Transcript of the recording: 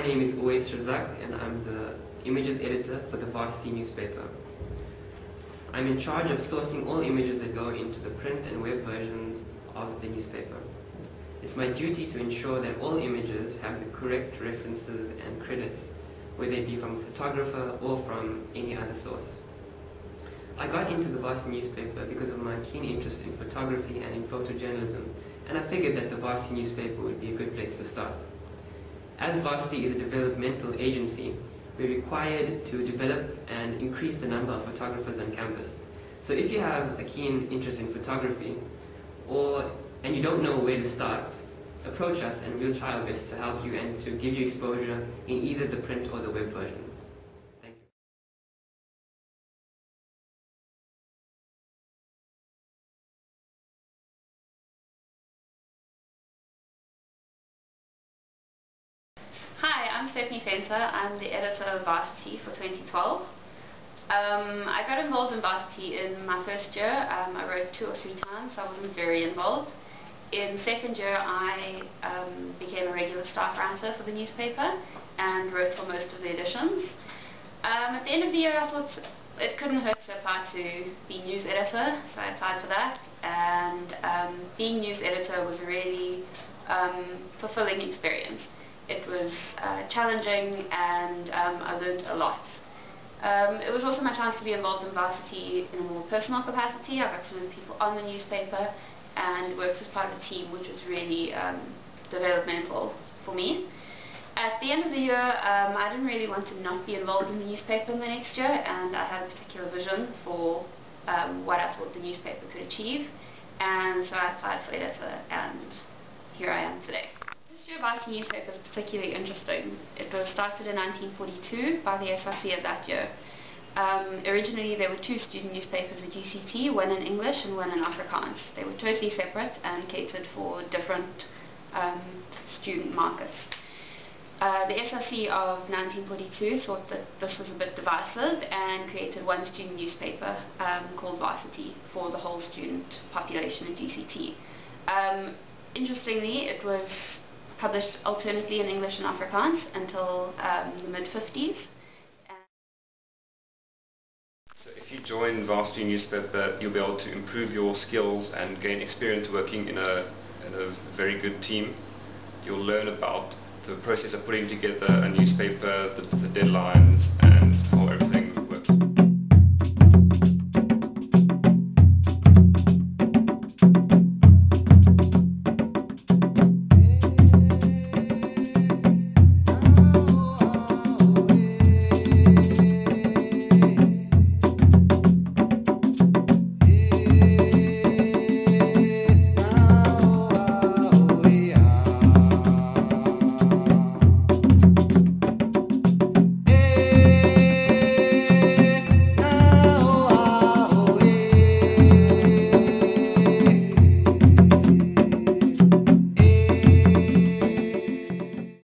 name is Razak and I'm the images editor for the Varsity newspaper. I'm in charge of sourcing all images that go into the print and web versions of the newspaper. It's my duty to ensure that all images have the correct references and credits, whether it be from a photographer or from any other source. I got into the Varsity newspaper because of my keen interest in photography and in photojournalism, and I figured that the Varsity newspaper would be a good place to start. As Varsity is a developmental agency, we're required to develop and increase the number of photographers on campus. So if you have a keen interest in photography and you don't know where to start, approach us and we'll try our best to help you and to give you exposure in either the print or the web version. Thank you. Hi, I'm Stephanie Fenter. I'm the editor of Varsity for 2012. I got involved in Varsity in my first year. I wrote 2 or 3 times, so I wasn't very involved. In second year I became a regular staff writer for the newspaper and wrote for most of the editions. At the end of the year I thought it couldn't hurt to apply to be news editor, so I applied for that, and being news editor was a really fulfilling experience. It was challenging and I learned a lot. It was also my chance to be involved in Varsity in a more personal capacity. I got to know the people on the newspaper and worked as part of a team, which was really developmental for me. At the end of the year, I didn't really want to not be involved in the newspaper in the next year, and I had a particular vision for what I thought the newspaper could achieve, and so I applied for editor, and here I am today. The history of Varsity newspaper is particularly interesting. It was started in 1942 by the SRC of that year. Originally there were 2 student newspapers at GCT, one in English and one in Afrikaans. They were totally separate and catered for different student markets. The SRC of 1942 thought that this was a bit divisive and created one student newspaper called Varsity for the whole student population at GCT. Interestingly, it was published alternately in English and Afrikaans until the mid-50s. So if you join Varsity newspaper, you'll be able to improve your skills and gain experience working in a very good team. You'll learn about the process of putting together a newspaper, the deadlines, and